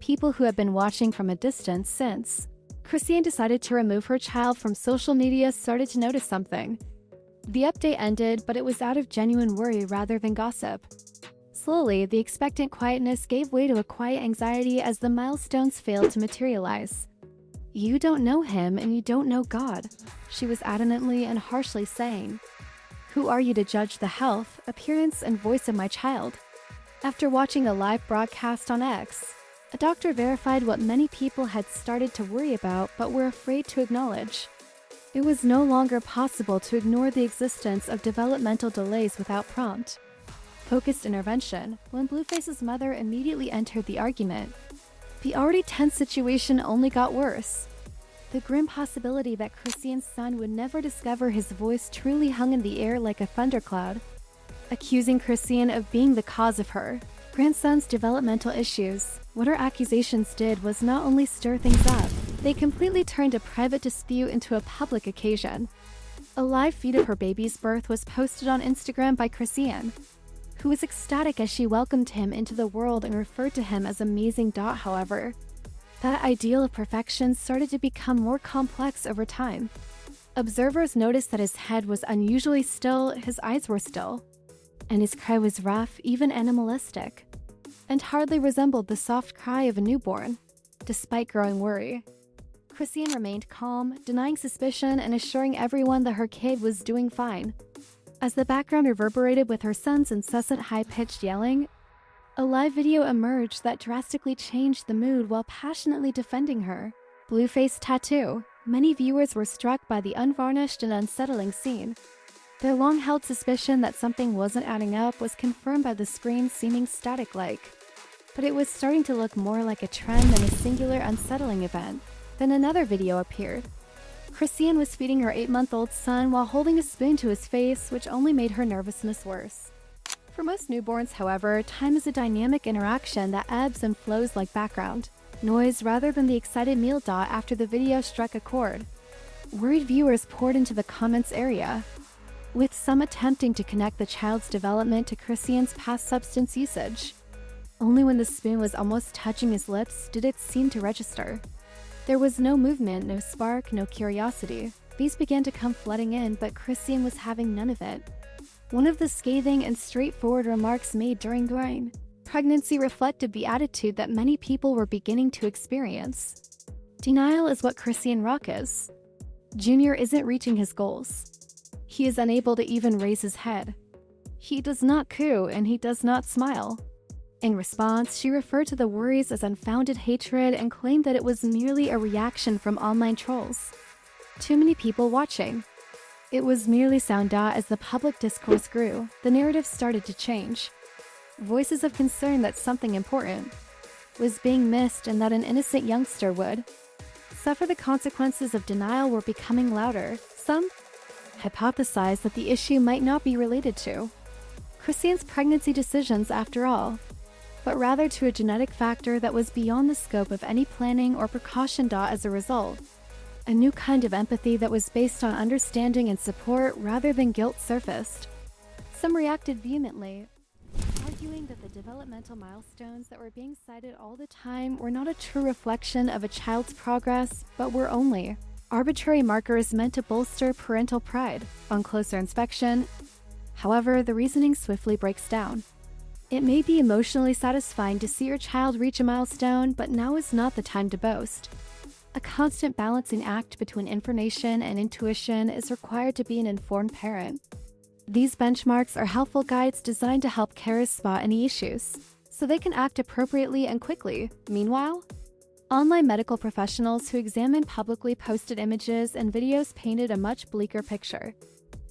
people who have been watching from a distance since Chrisean decided to remove her child from social media started to notice something. The update ended, but it was out of genuine worry rather than gossip. Slowly, the expectant quietness gave way to a quiet anxiety as the milestones failed to materialize. "You don't know him and you don't know God," she was adamantly and harshly saying. "Who are you to judge the health, appearance, and voice of my child?" After watching a live broadcast on X, a doctor verified what many people had started to worry about but were afraid to acknowledge. It was no longer possible to ignore the existence of developmental delays without prompt, focused intervention. When Blueface's mother immediately entered the argument, the already tense situation only got worse. The grim possibility that Chrisean's son would never discover his voice truly hung in the air like a thundercloud, accusing Chrisean of being the cause of her grandson's developmental issues. What her accusations did was not only stir things up, they completely turned a private dispute into a public occasion. A live feed of her baby's birth was posted on Instagram by Chrisean, who was ecstatic as she welcomed him into the world and referred to him as amazing. However, that ideal of perfection started to become more complex over time. Observers noticed that his head was unusually still, his eyes were still, and his cry was rough, even animalistic, and hardly resembled the soft cry of a newborn. Despite growing worry, Chrisean remained calm, denying suspicion and assuring everyone that her kid was doing fine. As the background reverberated with her son's incessant high-pitched yelling, a live video emerged that drastically changed the mood while passionately defending her. Blueface tattoo. Many viewers were struck by the unvarnished and unsettling scene. Their long-held suspicion that something wasn't adding up was confirmed by the screen seeming static-like. But it was starting to look more like a trend than a singular unsettling event. Then another video appeared. Chrisean was feeding her 8-month-old son while holding a spoon to his face, which only made her nervousness worse. For most newborns, however, time is a dynamic interaction that ebbs and flows like background noise rather than the excited meal. After the video struck a chord, worried viewers poured into the comments area, with some attempting to connect the child's development to Chrisean's past substance usage. Only when the spoon was almost touching his lips did it seem to register. There was no movement, no spark, no curiosity. These began to come flooding in, but Chrisean was having none of it. One of the scathing and straightforward remarks made during pregnancy reflected the attitude that many people were beginning to experience. Denial is what Chrisean Rock is. Junior isn't reaching his goals. He is unable to even raise his head. He does not coo and he does not smile. In response, she referred to the worries as unfounded hatred and claimed that it was merely a reaction from online trolls. Too many people watching. It was merely sound. As the public discourse grew, the narrative started to change. Voices of concern that something important was being missed and that an innocent youngster would suffer the consequences of denial were becoming louder. Some hypothesized that the issue might not be related to Chrisean's pregnancy decisions after all, but rather to a genetic factor that was beyond the scope of any planning or precaution. As a result, a new kind of empathy that was based on understanding and support rather than guilt surfaced. Some reacted vehemently, arguing that the developmental milestones that were being cited all the time were not a true reflection of a child's progress, but were only arbitrary markers meant to bolster parental pride. On closer inspection, however, the reasoning swiftly breaks down. It may be emotionally satisfying to see your child reach a milestone, but now is not the time to boast. A constant balancing act between information and intuition is required to be an informed parent. These benchmarks are helpful guides designed to help carers spot any issues, so they can act appropriately and quickly. Meanwhile, online medical professionals who examined publicly posted images and videos painted a much bleaker picture.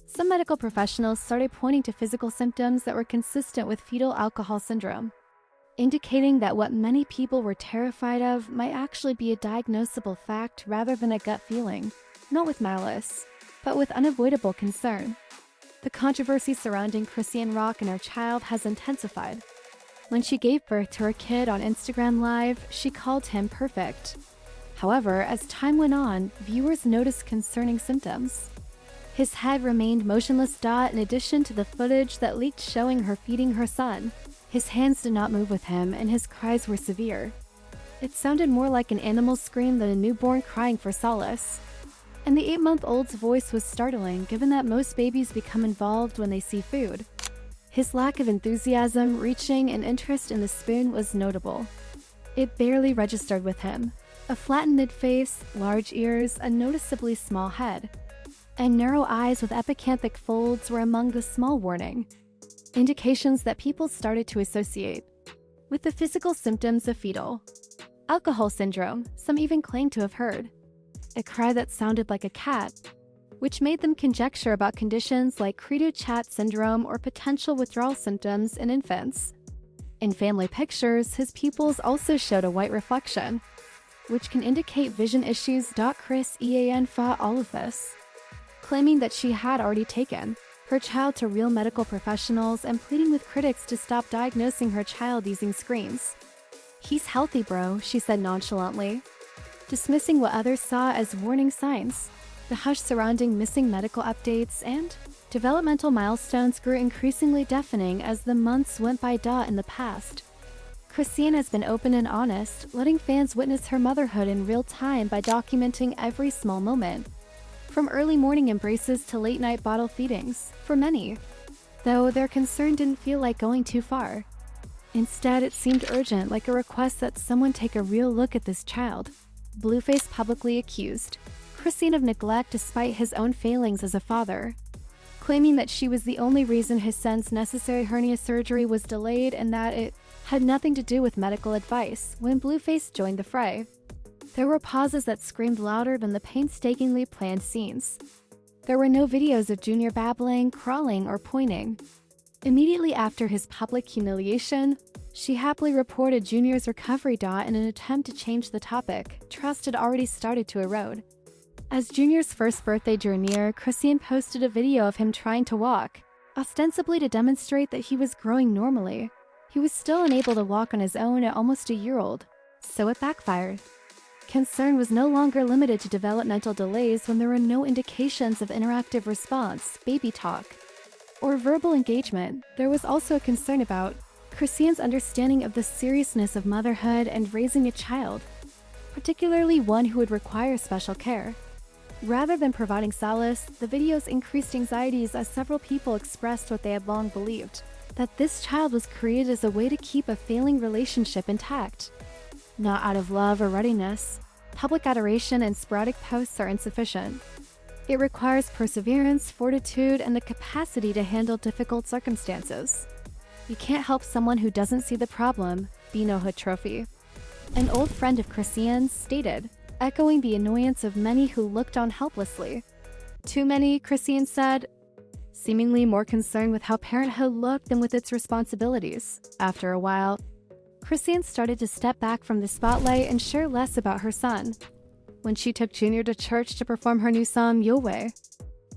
Some medical professionals started pointing to physical symptoms that were consistent with fetal alcohol syndrome, indicating that what many people were terrified of might actually be a diagnosable fact rather than a gut feeling, not with malice, but with unavoidable concern. The controversy surrounding Chrisean Rock and her child has intensified. When she gave birth to her kid on Instagram Live, she called him perfect. However, as time went on, viewers noticed concerning symptoms. His head remained motionless. In addition to the footage that leaked showing her feeding her son, his hands did not move with him and his cries were severe. It sounded more like an animal scream than a newborn crying for solace. And the 8-month-old's voice was startling, given that most babies become involved when they see food. His lack of enthusiasm, reaching, and interest in the spoon was notable. It barely registered with him. A flattened mid-face, large ears, a noticeably small head, and narrow eyes with epicanthic folds were among the small warning indications that people started to associate with the physical symptoms of fetal alcohol syndrome. Some even claimed to have heard a cry that sounded like a cat, which made them conjecture about conditions like Cri-du-chat syndrome or potential withdrawal symptoms in infants. In family pictures, his pupils also showed a white reflection, which can indicate vision issues. Chrisean fought all of this, claiming that she had already taken her child to real medical professionals and pleading with critics to stop diagnosing her child using screens. "He's healthy, bro," she said nonchalantly, dismissing what others saw as warning signs. The hush surrounding missing medical updates and developmental milestones grew increasingly deafening as the months went by. In the past, Chrisean has been open and honest, letting fans witness her motherhood in real time by documenting every small moment, from early morning embraces to late-night bottle feedings. For many, though, their concern didn't feel like going too far. Instead, it seemed urgent, like a request that someone take a real look at this child. Blueface publicly accused Chrisean of neglect despite his own failings as a father, claiming that she was the only reason his son's necessary hernia surgery was delayed and that it had nothing to do with medical advice. When Blueface joined the fray, there were pauses that screamed louder than the painstakingly planned scenes. There were no videos of Junior babbling, crawling, or pointing. Immediately after his public humiliation, she happily reported Junior's recovery. In an attempt to change the topic, trust had already started to erode. As Junior's first birthday drew near, Chrisean posted a video of him trying to walk, ostensibly to demonstrate that he was growing normally. He was still unable to walk on his own at almost a year old, so it backfired. Concern was no longer limited to developmental delays when there were no indications of interactive response, baby talk, or verbal engagement. There was also a concern about Chrisean's understanding of the seriousness of motherhood and raising a child, particularly one who would require special care. Rather than providing solace, the videos increased anxieties as several people expressed what they had long believed, that this child was created as a way to keep a failing relationship intact, not out of love or readiness. Public adoration and sporadic posts are insufficient. It requires perseverance, fortitude, and the capacity to handle difficult circumstances. You can't help someone who doesn't see the problem. Bino Hood Trophy, an old friend of Chrisean's, stated, echoing the annoyance of many who looked on helplessly. Too many, Chrisean said, seemingly more concerned with how parenthood looked than with its responsibilities. After a while, Chrisean started to step back from the spotlight and share less about her son. When she took Junior to church to perform her new song, Yowe,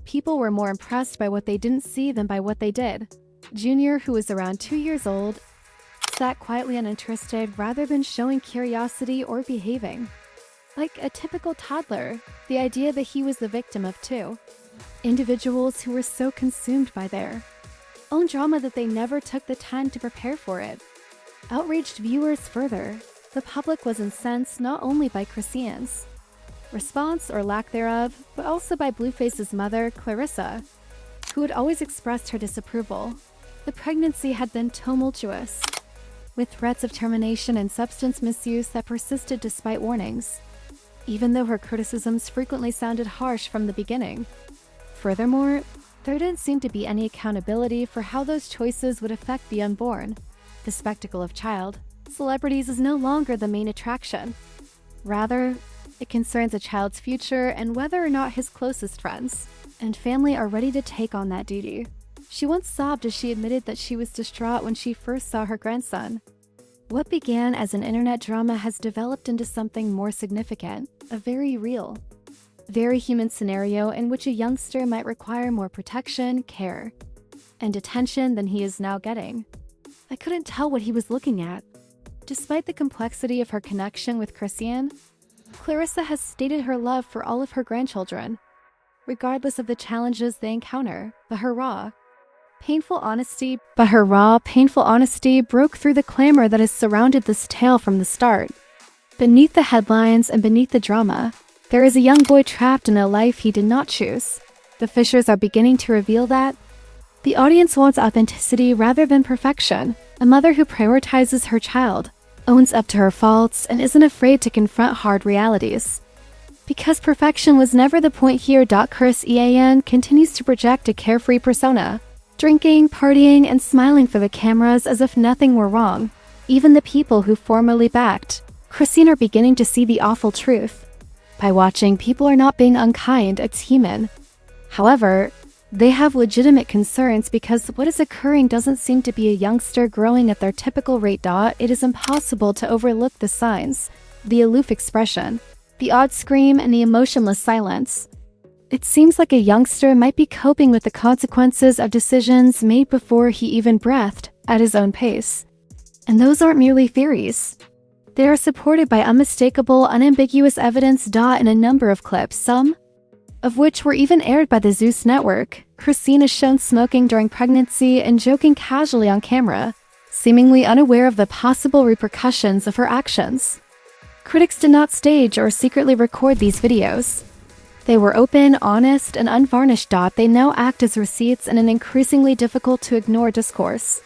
people were more impressed by what they didn't see than by what they did. Junior, who was around 2 years old, sat quietly uninterested rather than showing curiosity or behaving like a typical toddler. The idea that he was the victim of two individuals who were so consumed by their own drama that they never took the time to prepare for it outraged viewers further. The public was incensed not only by Chrisean's response or lack thereof, but also by Blueface's mother, Clarissa, who had always expressed her disapproval. The pregnancy had been tumultuous, with threats of termination and substance misuse that persisted despite warnings, even though her criticisms frequently sounded harsh from the beginning. Furthermore, there didn't seem to be any accountability for how those choices would affect the unborn. The spectacle of child celebrities is no longer the main attraction. Rather, it concerns a child's future and whether or not his closest friends and family are ready to take on that duty. She once sobbed as she admitted that she was distraught when she first saw her grandson. What began as an internet drama has developed into something more significant, a very real, very human scenario in which a youngster might require more protection, care, and attention than he is now getting. I couldn't tell what he was looking at. Despite the complexity of her connection with Chrisean, Clarissa has stated her love for all of her grandchildren, regardless of the challenges they encounter. But her raw, painful honesty broke through the clamor that has surrounded this tale from the start. Beneath the headlines and beneath the drama, there is a young boy trapped in a life he did not choose. The Fishers are beginning to reveal that the audience wants authenticity rather than perfection. A mother who prioritizes her child, owns up to her faults, and isn't afraid to confront hard realities. Because perfection was never the point here, Chrisean continues to project a carefree persona, drinking, partying, and smiling for the cameras as if nothing were wrong. Even the people who formerly backed Chrisean are beginning to see the awful truth. By watching, people are not being unkind, it's human. However, they have legitimate concerns because what is occurring doesn't seem to be a youngster growing at their typical rate. It is impossible to overlook the signs, the aloof expression, the odd scream, and the emotionless silence. It seems like a youngster might be coping with the consequences of decisions made before he even breathed, at his own pace. And those aren't merely theories. They are supported by unmistakable, unambiguous evidence. In a number of clips, some of which were even aired by the Zeus network, Chrisean is shown smoking during pregnancy and joking casually on camera, seemingly unaware of the possible repercussions of her actions. Critics did not stage or secretly record these videos. They were open, honest, and unvarnished. They now act as receipts in an increasingly difficult to ignore discourse.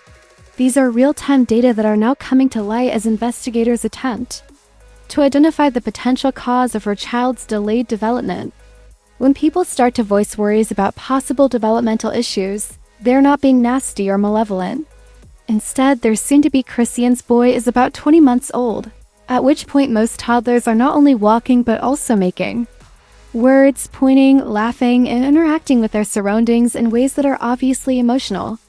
These are real-time data that are now coming to light as investigators attempt to identify the potential cause of her child's delayed development. When people start to voice worries about possible developmental issues, they're not being nasty or malevolent. Instead, their soon-to-be Chrisean's boy is about 20 months old, at which point most toddlers are not only walking but also making words, pointing, laughing, and interacting with their surroundings in ways that are obviously emotional.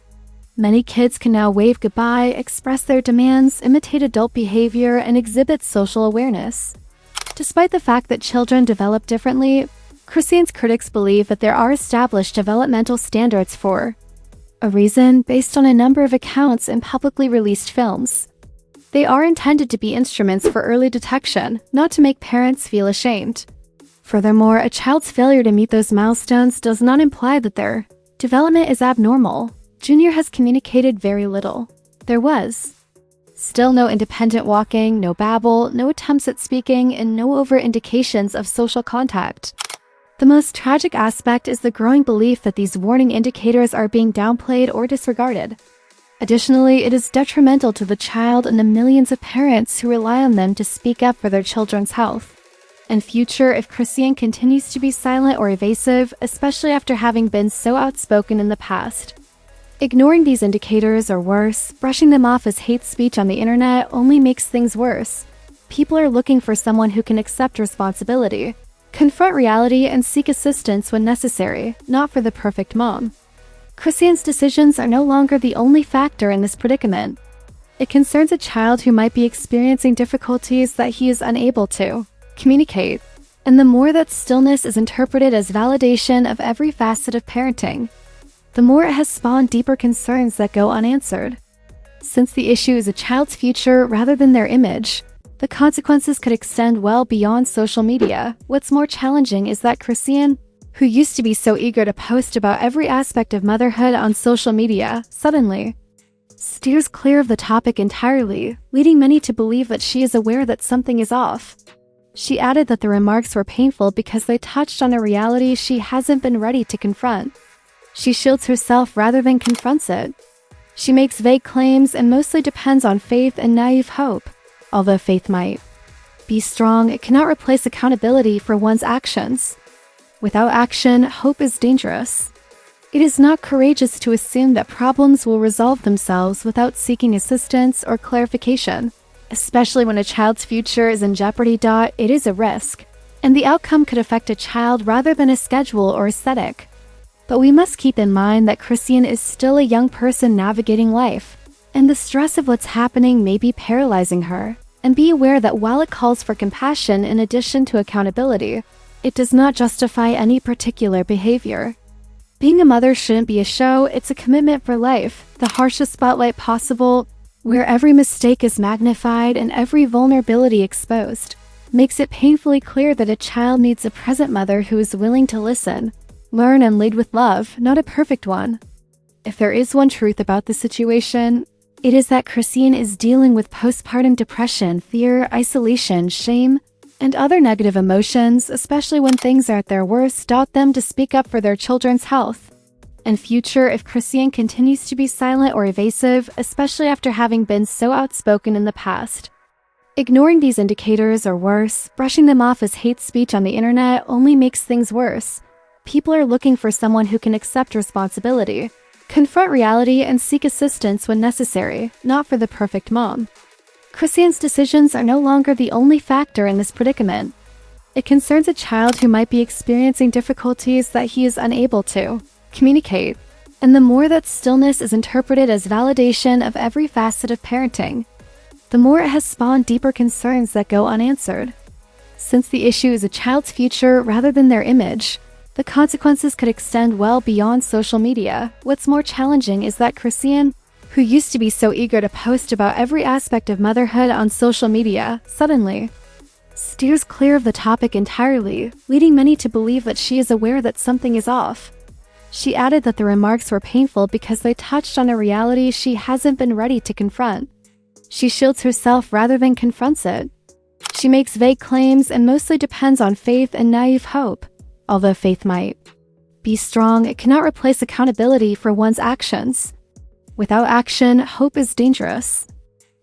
Many kids can now wave goodbye, express their demands, imitate adult behavior, and exhibit social awareness. Despite the fact that children develop differently, Chrisean's critics believe that there are established developmental standards for a reason based on a number of accounts in publicly released films. They are intended to be instruments for early detection, not to make parents feel ashamed. Furthermore, a child's failure to meet those milestones does not imply that their development is abnormal. Junior has communicated very little. There was still no independent walking, no babble, no attempts at speaking, and no overt indications of social contact. The most tragic aspect is the growing belief that these warning indicators are being downplayed or disregarded. Additionally, it is detrimental to the child and the millions of parents who rely on them to speak up for their children's health and future if Chrisean continues to be silent or evasive, especially after having been so outspoken in the past. Ignoring these indicators, or worse, brushing them off as hate speech on the internet, only makes things worse. People are looking for someone who can accept responsibility, confront reality, and seek assistance when necessary, not for the perfect mom. Chrisean's decisions are no longer the only factor in this predicament. It concerns a child who might be experiencing difficulties that he is unable to communicate, and the more that stillness is interpreted as validation of every facet of parenting, the more it has spawned deeper concerns that go unanswered. Since the issue is a child's future rather than their image, the consequences could extend well beyond social media. What's more challenging is that Chrisean, who used to be so eager to post about every aspect of motherhood on social media, suddenly steers clear of the topic entirely, leading many to believe that she is aware that something is off. She added that the remarks were painful because they touched on a reality she hasn't been ready to confront. She shields herself rather than confronts it. She makes vague claims and mostly depends on faith and naive hope. Although faith might be strong, it cannot replace accountability for one's actions. Without action, hope is dangerous. It is not courageous to assume that problems will resolve themselves without seeking assistance or clarification. Especially when a child's future is in jeopardy. It is a risk, and the outcome could affect a child rather than a schedule or aesthetic. But we must keep in mind that Chrisean is still a young person navigating life, and the stress of what's happening may be paralyzing her. And be aware that while it calls for compassion in addition to accountability, it does not justify any particular behavior. Being a mother shouldn't be a show, it's a commitment for life, the harshest spotlight possible, where every mistake is magnified and every vulnerability exposed, makes it painfully clear that a child needs a present mother who is willing to listen, learn, and lead with love, not a perfect one. If there is one truth about the situation, It is that Chrisean is dealing with postpartum depression, fear, isolation, shame, and other negative emotions, especially when things are at their worst. Them to speak up for their children's health and future if Chrisean continues to be silent or evasive, especially after having been so outspoken in the past. Ignoring these indicators, or worse, brushing them off as hate speech on the internet, only makes things worse. People are looking for someone who can accept responsibility, confront reality, and seek assistance when necessary, not for the perfect mom. Chrisean's decisions are no longer the only factor in this predicament. It concerns a child who might be experiencing difficulties that he is unable to communicate, and the more that stillness is interpreted as validation of every facet of parenting, the more it has spawned deeper concerns that go unanswered. Since the issue is a child's future rather than their image, the consequences could extend well beyond social media. What's more challenging is that Chrisean, who used to be so eager to post about every aspect of motherhood on social media, suddenly steers clear of the topic entirely, leading many to believe that she is aware that something is off. She added that the remarks were painful because they touched on a reality she hasn't been ready to confront. She shields herself rather than confronts it. She makes vague claims and mostly depends on faith and naive hope. Although faith might be strong, it cannot replace accountability for one's actions. Without action, hope is dangerous.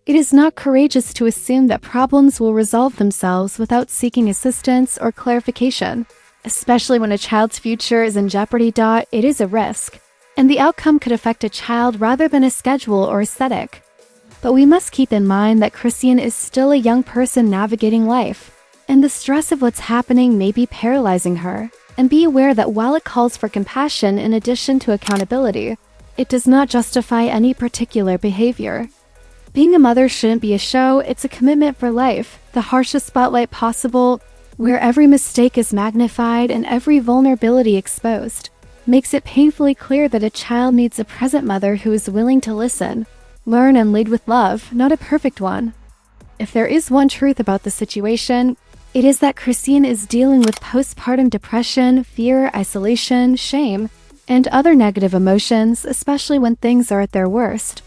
It is not courageous to assume that problems will resolve themselves without seeking assistance or clarification. Especially when a child's future is in jeopardy. It is a risk, and the outcome could affect a child rather than a schedule or aesthetic. But we must keep in mind that Chrisean is still a young person navigating life, and the stress of what's happening may be paralyzing her. And be aware that while it calls for compassion in addition to accountability, it does not justify any particular behavior. Being a mother shouldn't be a show, it's a commitment for life, the harshest spotlight possible, where every mistake is magnified and every vulnerability exposed, makes it painfully clear that a child needs a present mother who is willing to listen, learn, and lead with love, not a perfect one. If there is one truth about the situation, it is that Chrisean is dealing with postpartum depression, fear, isolation, shame, and other negative emotions, especially when things are at their worst.